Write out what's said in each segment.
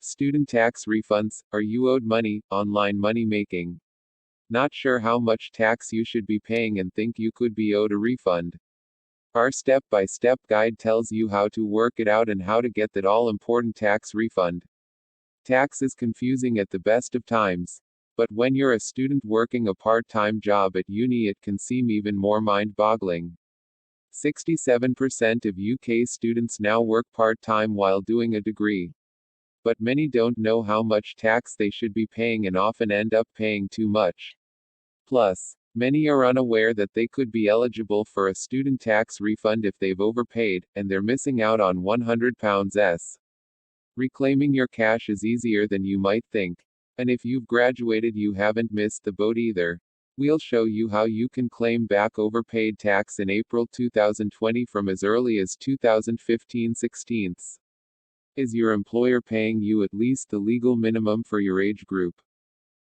Student tax refunds. Are you owed money? Online money making. Not sure how much tax you should be paying and think you could be owed a refund? Our step-by-step guide tells you how to work it out and how to get that all-important tax refund. Tax is confusing at the best of times. But when you're a student working a part-time job at uni, it can seem even more mind-boggling. 67% of UK students now work part-time while doing a degree. But many don't know how much tax they should be paying and often end up paying too much. Plus, many are unaware that they could be eligible for a student tax refund if they've overpaid, and they're missing out on £100s. Reclaiming your cash is easier than you might think. And if you've graduated, you haven't missed the boat either. We'll show you how you can claim back overpaid tax in April 2020 from as early as 2015/16. Is your employer paying you at least the legal minimum for your age group?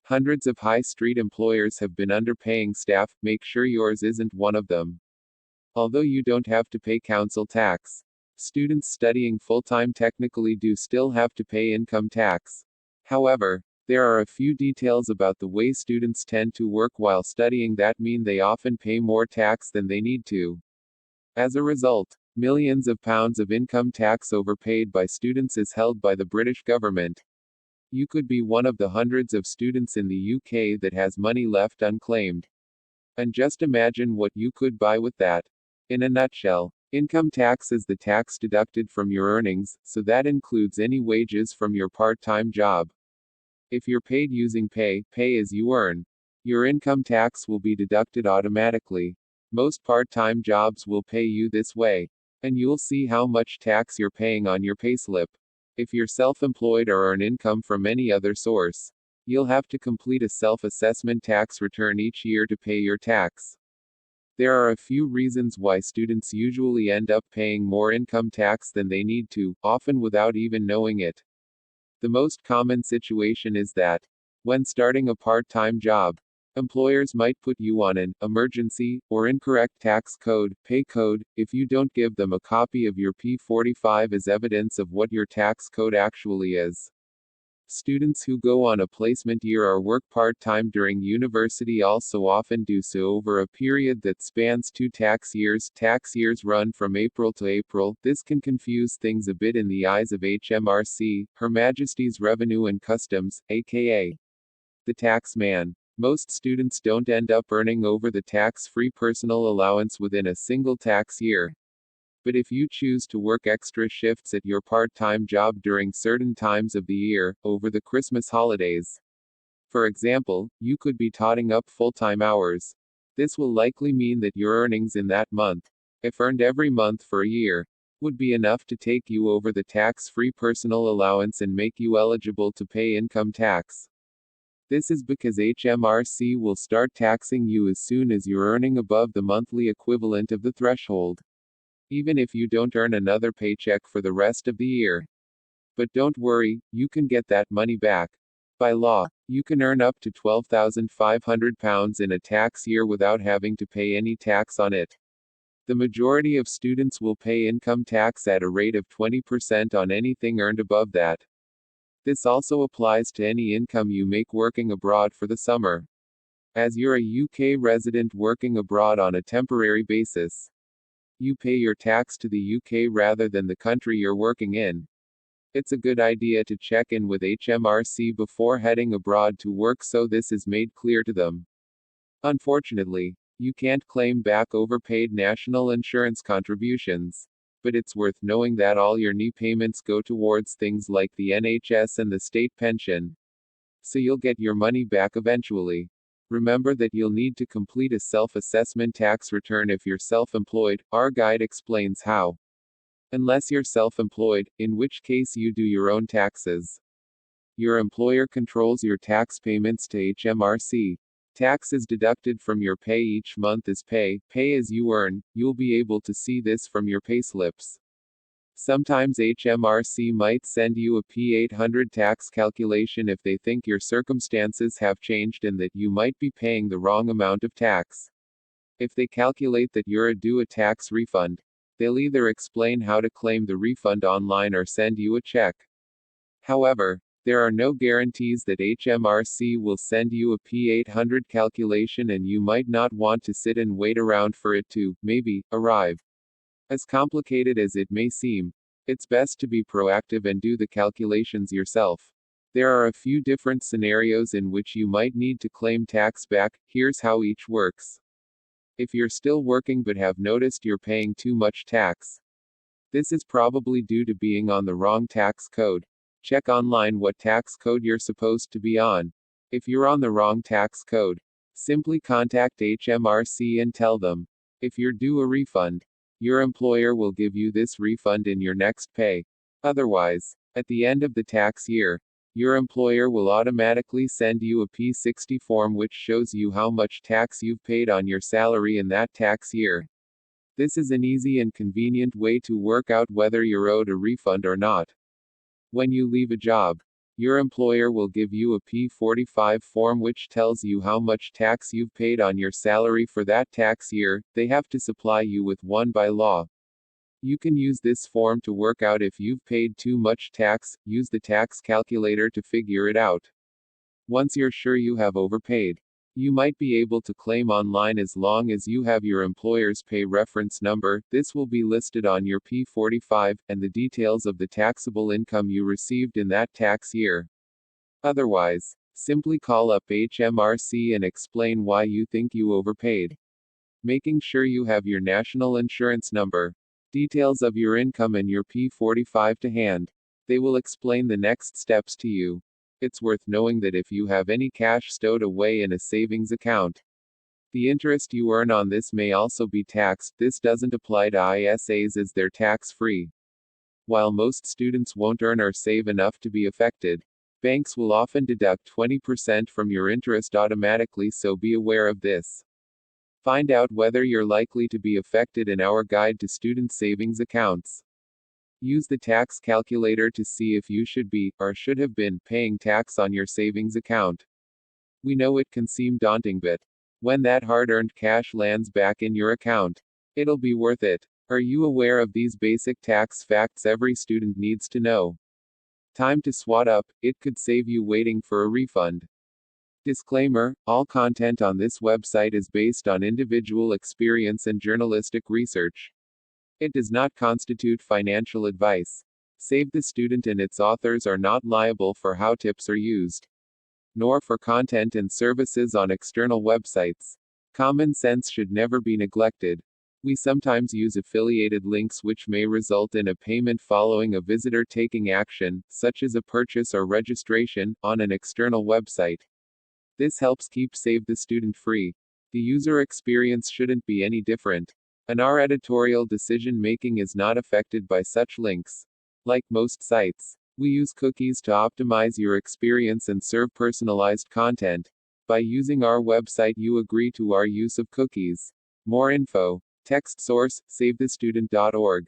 Hundreds of high street employers have been underpaying staff. Make sure yours isn't one of them. Although you don't have to pay council tax, students studying full-time technically do still have to pay income tax. However, there are a few details about the way students tend to work while studying that mean they often pay more tax than they need to. As a result, millions of pounds of income tax overpaid by students is held by the British government. You could be one of the hundreds of students in the UK that has money left unclaimed. And just imagine what you could buy with that. In a nutshell, income tax is the tax deducted from your earnings, so that includes any wages from your part-time job. If you're paid using pay as you earn, your income tax will be deducted automatically. Most part-time jobs will pay you this way, and you'll see how much tax you're paying on your payslip. If you're self-employed or earn income from any other source, you'll have to complete a self-assessment tax return each year to pay your tax. There are a few reasons why students usually end up paying more income tax than they need to, often without even knowing it. The most common situation is that, when starting a part-time job, employers might put you on an emergency or incorrect tax code, pay code, if you don't give them a copy of your P45 as evidence of what your tax code actually is. Students who go on a placement year or work part-time during university also often do so over a period that spans 2 tax years. Tax years run from April to April. This can confuse things a bit in the eyes of HMRC, Her Majesty's Revenue and Customs, aka the tax man. Most students don't end up earning over the tax-free personal allowance within a single tax year. But if you choose to work extra shifts at your part-time job during certain times of the year, over the Christmas holidays, for example, you could be totting up full-time hours. This will likely mean that your earnings in that month, if earned every month for a year, would be enough to take you over the tax-free personal allowance and make you eligible to pay income tax. This is because HMRC will start taxing you as soon as you're earning above the monthly equivalent of the threshold, even if you don't earn another paycheck for the rest of the year. But don't worry, you can get that money back. By law, you can earn up to £12,500 in a tax year without having to pay any tax on it. The majority of students will pay income tax at a rate of 20% on anything earned above that. This also applies to any income you make working abroad for the summer. As you're a UK resident working abroad on a temporary basis, you pay your tax to the UK rather than the country you're working in. It's a good idea to check in with HMRC before heading abroad to work so this is made clear to them. Unfortunately, you can't claim back overpaid national insurance contributions. But it's worth knowing that all your NI payments go towards things like the NHS and the state pension. So you'll get your money back eventually. Remember that you'll need to complete a self-assessment tax return if you're self-employed. Our guide explains how. Unless you're self-employed, in which case you do your own taxes. Your employer controls your tax payments to HMRC. Tax is deducted from your pay each month as pay as you earn. You'll be able to see this from your payslips. Sometimes HMRC might send you a P800 tax calculation if they think your circumstances have changed and that you might be paying the wrong amount of tax. If they calculate that you're due a tax refund, they'll either explain how to claim the refund online or send you a check. However, there are no guarantees that HMRC will send you a P800 calculation, and you might not want to sit and wait around for it to, maybe, arrive. As complicated as it may seem, it's best to be proactive and do the calculations yourself. There are a few different scenarios in which you might need to claim tax back. Here's how each works. If you're still working but have noticed you're paying too much tax, this is probably due to being on the wrong tax code. Check online what tax code you're supposed to be on. If you're on the wrong tax code, simply contact HMRC and tell them. If you're due a refund, your employer will give you this refund in your next pay. Otherwise, at the end of the tax year, your employer will automatically send you a P60 form which shows you how much tax you've paid on your salary in that tax year. This is an easy and convenient way to work out whether you're owed a refund or not. When you leave a job, your employer will give you a P45 form which tells you how much tax you've paid on your salary for that tax year. They have to supply you with one by law. You can use this form to work out if you've paid too much tax. Use the tax calculator to figure it out. Once you're sure you have overpaid, you might be able to claim online as long as you have your employer's pay reference number. This will be listed on your P45, and the details of the taxable income you received in that tax year. Otherwise, simply call up HMRC and explain why you think you overpaid. Making sure you have your national insurance number, details of your income, and your P45 to hand. They will explain the next steps to you. It's worth knowing that if you have any cash stowed away in a savings account, the interest you earn on this may also be taxed. This doesn't apply to ISAs as they're tax-free. While most students won't earn or save enough to be affected, banks will often deduct 20% from your interest automatically, so be aware of this. Find out whether you're likely to be affected in our guide to student savings accounts. Use the tax calculator to see if you should be, or should have been, paying tax on your savings account. We know it can seem daunting, but when that hard-earned cash lands back in your account, it'll be worth it. Are you aware of these basic tax facts every student needs to know? Time to swat up. It could save you waiting for a refund. Disclaimer: all content on this website is based on individual experience and journalistic research. It does not constitute financial advice. Save the Student and its authors are not liable for how tips are used, nor for content and services on external websites. Common sense should never be neglected. We sometimes use affiliated links which may result in a payment following a visitor taking action, such as a purchase or registration, on an external website. This helps keep Save the Student free. The user experience shouldn't be any different, and our editorial decision making is not affected by such links. Like most sites, we use cookies to optimize your experience and serve personalized content. By using our website, you agree to our use of cookies. More info. Text source: savethestudent.org.